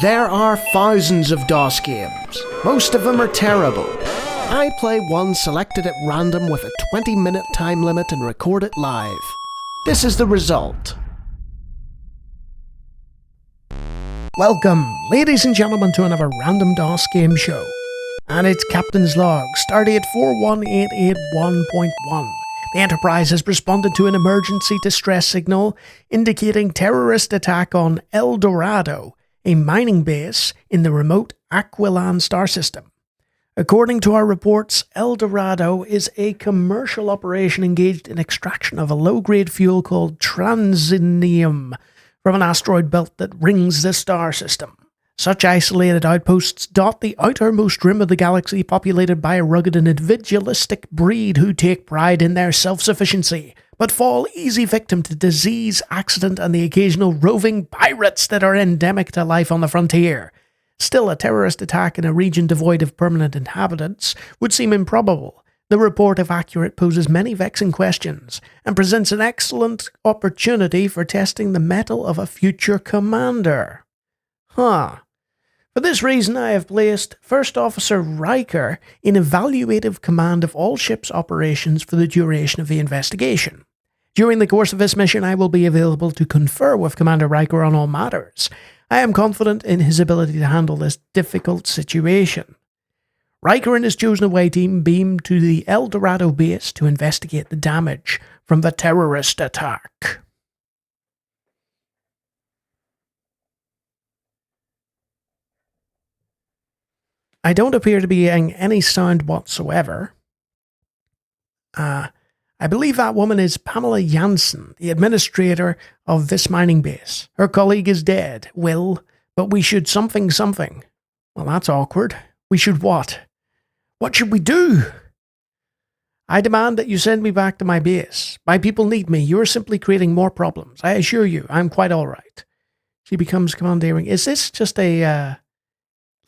There are thousands of DOS games. Most of them are terrible. I play one selected at random with a 20-minute time limit and record it live. This is the result. Welcome, ladies and gentlemen, to another random DOS game show. And it's Captain's Log, Stardate 41881.1. The Enterprise has responded to an emergency distress signal indicating terrorist attack on El Dorado, a mining base in the remote Aquilan star system. According to our reports, El Dorado is a commercial operation engaged in extraction of a low-grade fuel called Transinium from an asteroid belt that rings the star system. Such isolated outposts dot the outermost rim of the galaxy, populated by a rugged and individualistic breed who take pride in their self-sufficiency, but fall easy victim to disease, accident, and the occasional roving pirates that are endemic to life on the frontier. Still, a terrorist attack in a region devoid of permanent inhabitants would seem improbable. The report, if accurate, poses many vexing questions and presents an excellent opportunity for testing the mettle of a future commander. For this reason, I have placed First Officer Riker in evaluative command of all ship's operations for the duration of the investigation. During the course of this mission, I will be available to confer with Commander Riker on all matters. I am confident in his ability to handle this difficult situation. Riker and his chosen away team beam to the El Dorado base to investigate the damage from the terrorist attack. I don't appear to be getting any sound whatsoever. I believe that woman is Pamela Janssen, the administrator of this mining base. Her colleague is dead, Will, but we should something. Well, that's awkward. We should what? What should we do? I demand that you send me back to my base. My people need me. You are simply creating more problems. I assure you, I'm quite all right. She becomes commandeering. Is this just a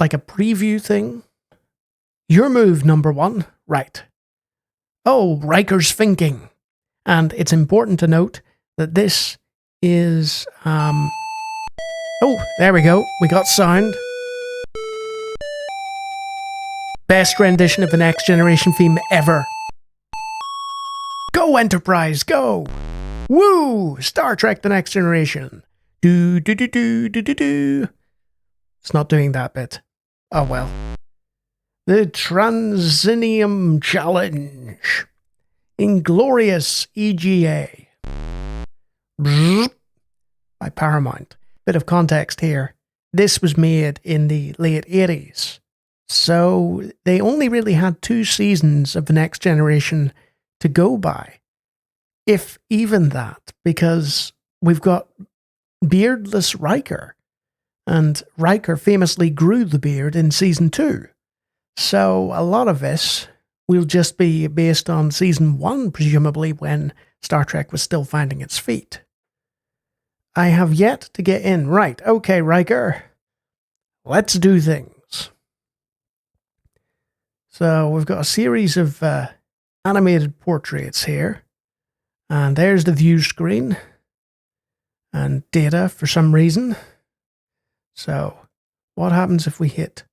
preview thing? Your move, number one. Right. Oh, Riker's thinking. And it's important to note that this is, Oh, there we go. We got sound. Best rendition of the Next Generation theme ever. Go, Enterprise, go! Woo! Star Trek The Next Generation. Do. It's not doing that bit. Oh well. The Transinium Challenge. Inglorious EGA. Bzzz. By Paramount. Bit of context here. This was made in the late 80s. So they only really had 2 seasons of The Next Generation to go by. If even that. Because we've got beardless Riker. And Riker famously grew the beard in Season 2. So a lot of this will just be based on Season 1, presumably, when Star Trek was still finding its feet. I have yet to get in. Right, okay, Riker. Let's do things. So we've got a series of animated portraits here. And there's the view screen. And data for some reason. So, what happens if we hit?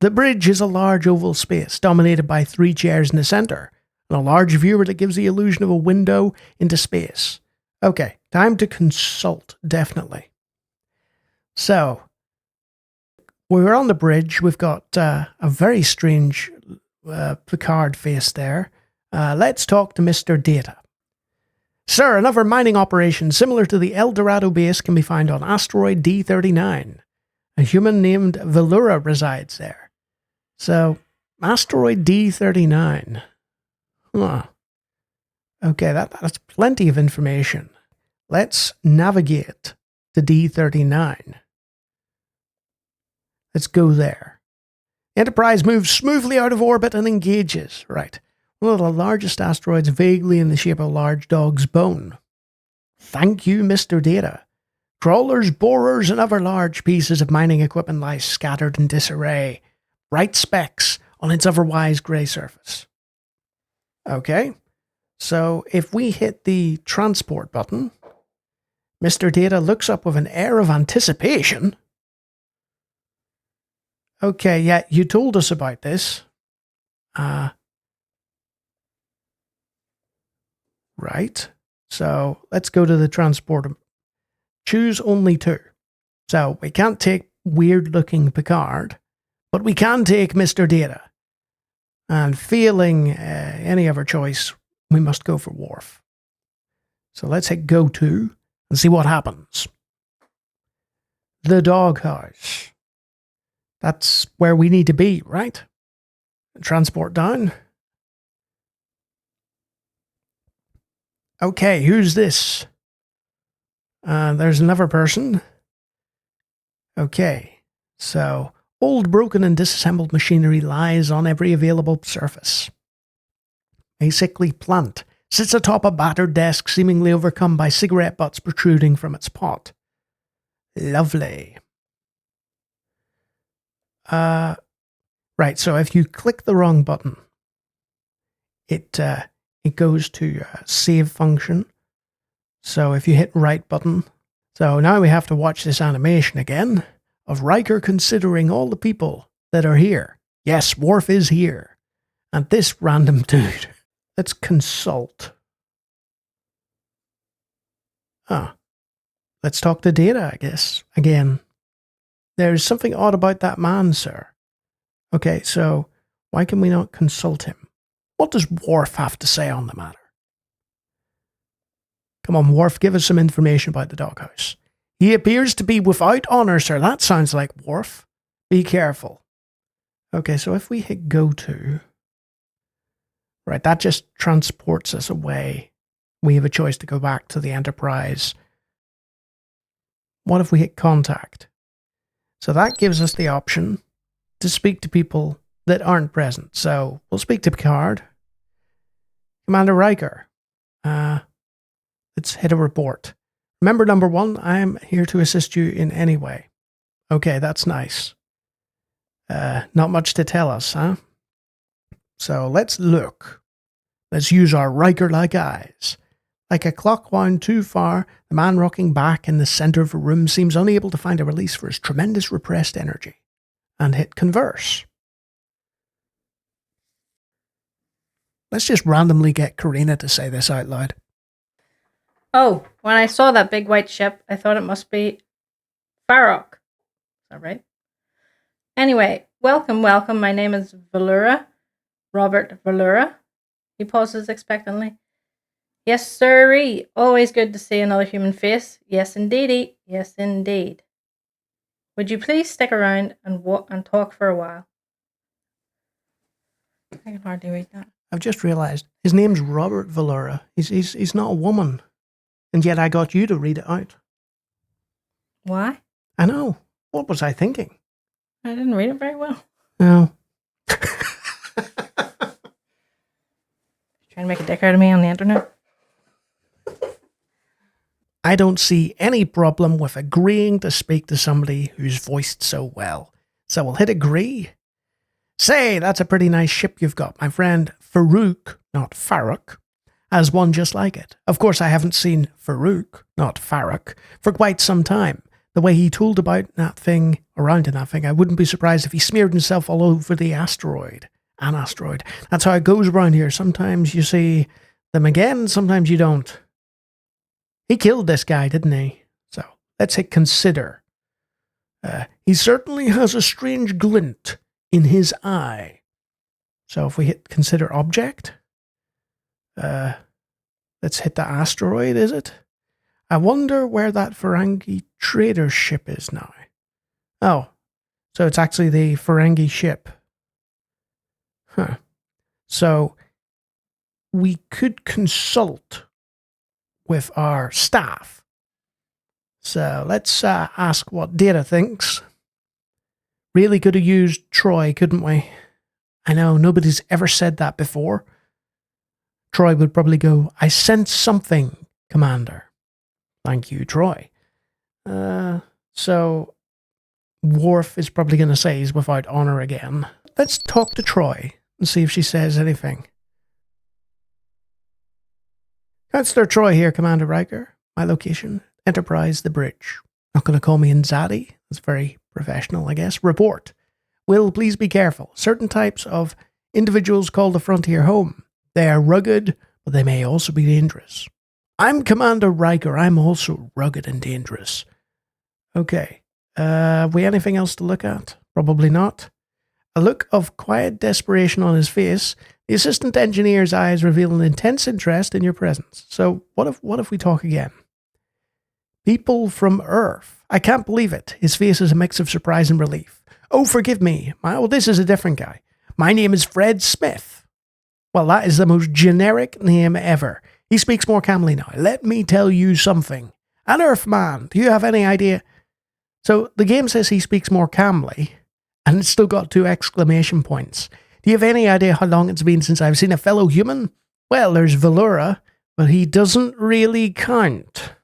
The bridge is a large oval space dominated by 3 chairs in the center, and a large viewer that gives the illusion of a window into space. Okay, time to consult, definitely. So, we're on the bridge. We've got a very strange Picard face there. Let's talk to Mr. Data. Sir, another mining operation similar to the El Dorado base can be found on asteroid D39. A human named Velura resides there. So, asteroid D39. Okay, that's plenty of information. Let's navigate to D39. Let's go there. Enterprise moves smoothly out of orbit and engages. Right. One of the largest asteroids vaguely in the shape of a large dog's bone. Thank you, Mr. Data. Crawlers, borers, and other large pieces of mining equipment lie scattered in disarray. Bright specks on its otherwise grey surface. Okay. So if we hit the transport button, Mr. Data looks up with an air of anticipation. Okay, yeah, you told us about this. Right. So let's go to the transporter. Choose only two. So we can't take weird-looking Picard, but we can take Mr. Data. And failing any other choice, we must go for Worf. So let's hit go to and see what happens. The doghouse. That's where we need to be, right? Transport down. Okay, who's this? There's another person. Okay, so old, broken, and disassembled machinery lies on every available surface. A sickly plant sits atop a battered desk, seemingly overcome by cigarette butts protruding from its pot. Lovely. Right, so if you click the wrong button, it goes to save function. So if you hit right button, so now we have to watch this animation again of Riker considering all the people that are here. Yes, Worf is here. And this random dude. Let's consult. Let's talk to Data, I guess. Again. There's something odd about that man, sir. Okay, so why can we not consult him? What does Worf have to say on the matter? Come on, Worf, give us some information about the doghouse. He appears to be without honor, sir. That sounds like Worf. Be careful. Okay, so if we hit go to, right, that just transports us away. We have a choice to go back to the Enterprise. What if we hit contact? So that gives us the option to speak to people that aren't present. So we'll speak to Picard. Commander Riker. Let's hit a report. Remember, number one, I'm here to assist you in any way. Okay, that's nice. Not much to tell us, huh? So let's look. Let's use our Riker-like eyes. Like a clock wound too far, the man rocking back in the center of the room seems unable to find a release for his tremendous repressed energy. And hit converse. Let's just randomly get Karina to say this out loud. Oh, when I saw that big white ship, I thought it must be Farok. Is that right? Anyway, welcome. My name is Valura. Robert Valura. He pauses expectantly. Yes, sirree. Always good to see another human face. Yes, indeedy. Yes, indeed. Would you please stick around and talk for a while? I can hardly read that. I've just realised his name's Robert Valura. He's not a woman. And yet I got you to read it out. Why? I know. What was I thinking? I didn't read it very well. No. Trying to make a dick out of me on the internet? I don't see any problem with agreeing to speak to somebody who's voiced so well. So we'll hit agree. Say, that's a pretty nice ship you've got, my friend. Farouk, not Farok, has one just like it. Of course, I haven't seen Farouk, not Farok, for quite some time. The way he tooled about that thing, around in that thing, I wouldn't be surprised if he smeared himself all over the asteroid. An asteroid. That's how it goes around here. Sometimes you see them again, sometimes you don't. He killed this guy, didn't he? So, let's hit consider. He certainly has a strange glint in his eye. So if we hit consider object, let's hit the asteroid, is it? I wonder where that Ferengi trader ship is now. Oh, so it's actually the Ferengi ship. Huh. So we could consult with our staff. So let's ask what Data thinks. Really could have used Troy, couldn't we? I know, nobody's ever said that before. Troy would probably go, I sense something, Commander. Thank you, Troy. So Worf is probably going to say he's without honor again. Let's talk to Troy and see if she says anything. Counselor Troy here, Commander Riker. My location, Enterprise, the bridge. Not going to call me Inzadi. That's very professional, I guess. Report. Will, please be careful. Certain types of individuals call the frontier home. They are rugged, but they may also be dangerous. I'm Commander Riker. I'm also rugged and dangerous. Okay. Have we anything else to look at? Probably not. A look of quiet desperation on his face. The assistant engineer's eyes reveal an intense interest in your presence. So what if we talk again? People from Earth. I can't believe it. His face is a mix of surprise and relief. Oh, forgive me. This is a different guy. My name is Fred Smith. Well, that is the most generic name ever. He speaks more calmly now. Let me tell you something. An Earthman. Do you have any idea? So the game says he speaks more calmly, and it's still got 2 exclamation points. Do you have any idea how long it's been since I've seen a fellow human? Well, there's Valura, but he doesn't really count.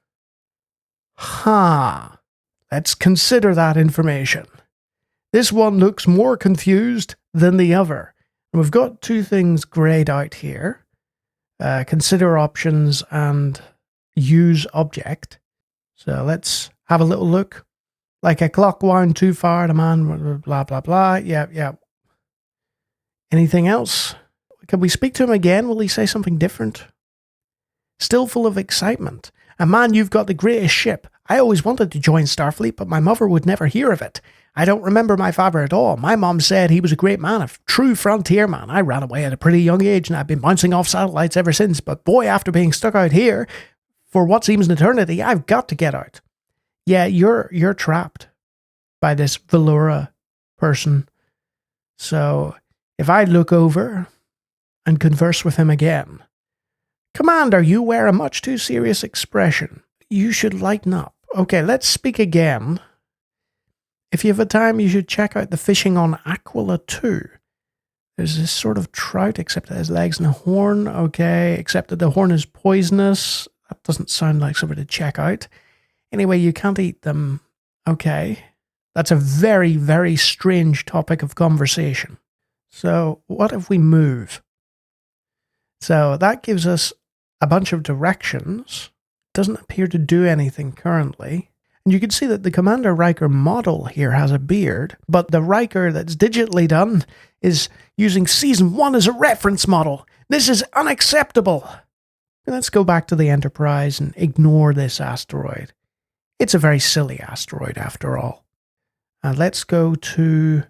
Let's consider that information. This one looks more confused than the other. And we've got 2 things grayed out here. Consider options and use object. So let's have a little look. Like a clock wound too far, the man, blah, blah, blah. Yeah. Anything else? Can we speak to him again? Will he say something different? Still full of excitement. And man, you've got the greatest ship. I always wanted to join Starfleet, but my mother would never hear of it. I don't remember my father at all. My mom said he was a great man, a true frontier man. I ran away at a pretty young age, and I've been bouncing off satellites ever since. But boy, after being stuck out here for what seems an eternity, I've got to get out. Yeah, you're trapped by this Valura person. So if I look over and converse with him again, Commander, you wear a much too serious expression. You should lighten up. Okay, let's speak again. If you have a time, you should check out the fishing on Aquila 2. There's this sort of trout, except it has legs and a horn. Okay, except that the horn is poisonous. That doesn't sound like something to check out. Anyway, you can't eat them. Okay. That's a very, very strange topic of conversation. So, what if we move? So, that gives us a bunch of directions. Doesn't appear to do anything currently. And you can see that the Commander Riker model here has a beard, but the Riker that's digitally done is using Season 1 as a reference model. This is unacceptable. Let's go back to the Enterprise and ignore this asteroid. It's a very silly asteroid after all. And let's go to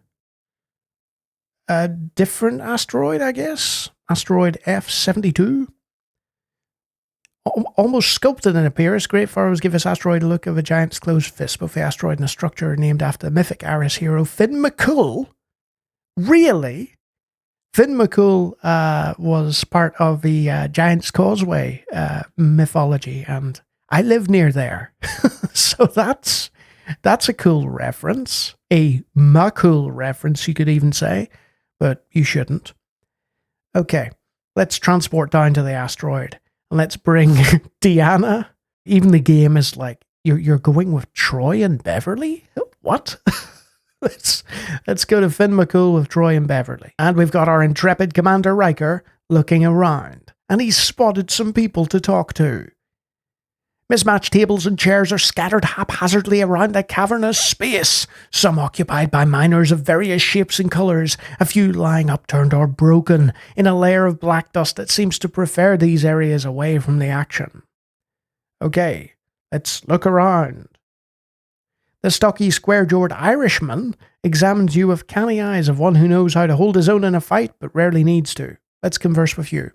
a different asteroid, I guess. Asteroid F-72. Almost sculpted in appearance, great photos give this asteroid a look of a giant's closed fist. Both the asteroid and a structure named after the mythic Aris hero Finn McCool. Really? Finn McCool was part of the Giant's Causeway mythology, and I live near there. So that's a cool reference. A McCool reference, you could even say, but you shouldn't. Okay, let's transport down to the asteroid. Let's bring Deanna. Even the game is like, you're going with Troy and Beverly? What? Let's go to Finn McCool with Troy and Beverly. And we've got our intrepid Commander Riker looking around. And he's spotted some people to talk to. Mismatched tables and chairs are scattered haphazardly around the cavernous space, some occupied by miners of various shapes and colours, a few lying upturned or broken in a layer of black dust that seems to prefer these areas away from the action. Okay, let's look around. The stocky, square-jawed Irishman examines you with canny eyes of one who knows how to hold his own in a fight but rarely needs to. Let's converse with you.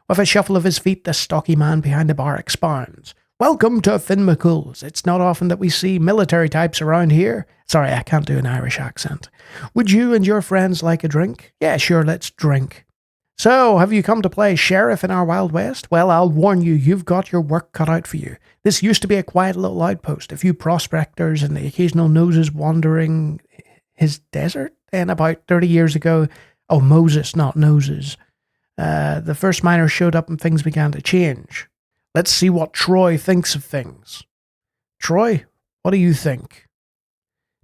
With a shuffle of his feet, the stocky man behind the bar expounds. Welcome to Finn McCool's. It's not often that we see military types around here. Sorry, I can't do an Irish accent. Would you and your friends like a drink? Yeah, sure, let's drink. So, have you come to play sheriff in our Wild West? Well, I'll warn you, you've got your work cut out for you. This used to be a quiet little outpost, a few prospectors and the occasional noses wandering his desert. Then about 30 years ago, Moses, not noses, the first miners showed up and things began to change. Let's see what Troy thinks of things. Troy, what do you think?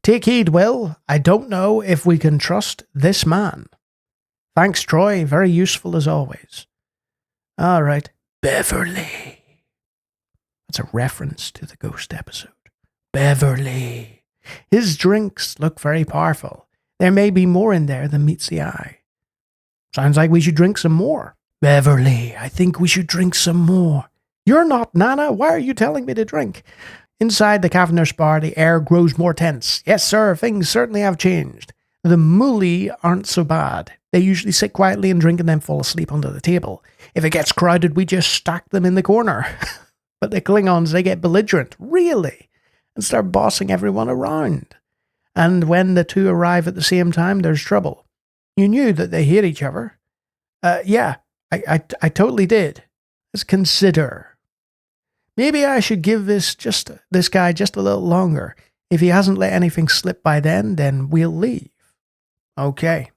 Take heed, Will. I don't know if we can trust this man. Thanks, Troy. Very useful as always. All right. Beverly. That's a reference to the Ghost episode. Beverly. His drinks look very powerful. There may be more in there than meets the eye. Sounds like we should drink some more. Beverly, I think we should drink some more. You're not, Nana. Why are you telling me to drink? Inside the Cavendish bar, the air grows more tense. Yes, sir, things certainly have changed. The Mully aren't so bad. They usually sit quietly and drink and then fall asleep under the table. If it gets crowded, we just stack them in the corner. But the Klingons, they get belligerent, really, and start bossing everyone around. And when the two arrive at the same time, there's trouble. You knew that they hate each other. Yeah, I totally did. Let's consider. Maybe I should give this guy just a little longer. If he hasn't let anything slip by then we'll leave. Okay.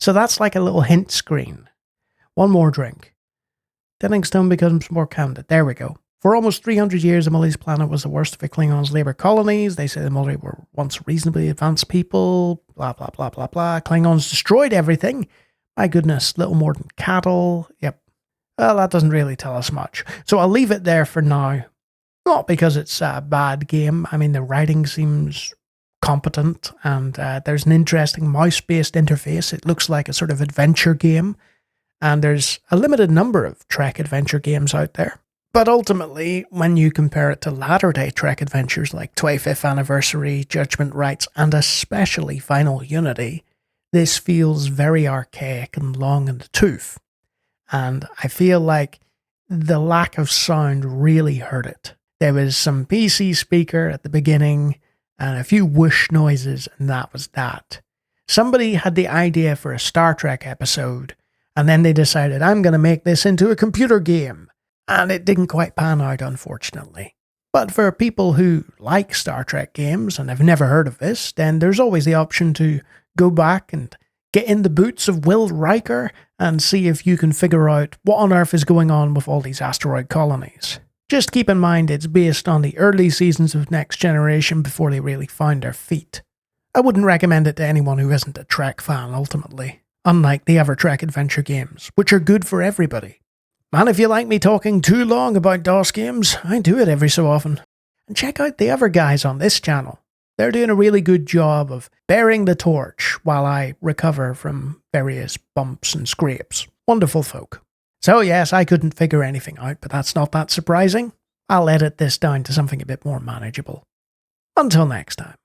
So that's like a little hint screen. One more drink. Denningstone becomes more candid. There we go. For almost 300 years, the Mully's planet was the worst of the Klingons' labor colonies. They say the Mully were once reasonably advanced people. Blah, blah, blah, blah, blah. Klingons destroyed everything. My goodness, little more than cattle. Yep. Well, that doesn't really tell us much. So I'll leave it there for now. Not because it's a bad game. I mean, the writing seems competent, and there's an interesting mouse-based interface. It looks like a sort of adventure game, and there's a limited number of Trek adventure games out there. But ultimately, when you compare it to latter-day Trek adventures like 25th Anniversary, Judgment Rights, and especially Final Unity, this feels very archaic and long in the tooth. And I feel like the lack of sound really hurt it. There was some PC speaker at the beginning, and a few whoosh noises, and that was that. Somebody had the idea for a Star Trek episode, and then they decided, I'm going to make this into a computer game. And it didn't quite pan out, unfortunately. But for people who like Star Trek games and have never heard of this, then there's always the option to go back and get in the boots of Will Riker and see if you can figure out what on earth is going on with all these asteroid colonies. Just keep in mind it's based on the early seasons of Next Generation before they really found their feet. I wouldn't recommend it to anyone who isn't a Trek fan, ultimately. Unlike the other Trek adventure games, which are good for everybody. And if you like me talking too long about DOS games, I do it every so often. And check out the other guys on this channel. They're doing a really good job of bearing the torch while I recover from various bumps and scrapes. Wonderful folk. So yes, I couldn't figure anything out, but that's not that surprising. I'll edit this down to something a bit more manageable. Until next time.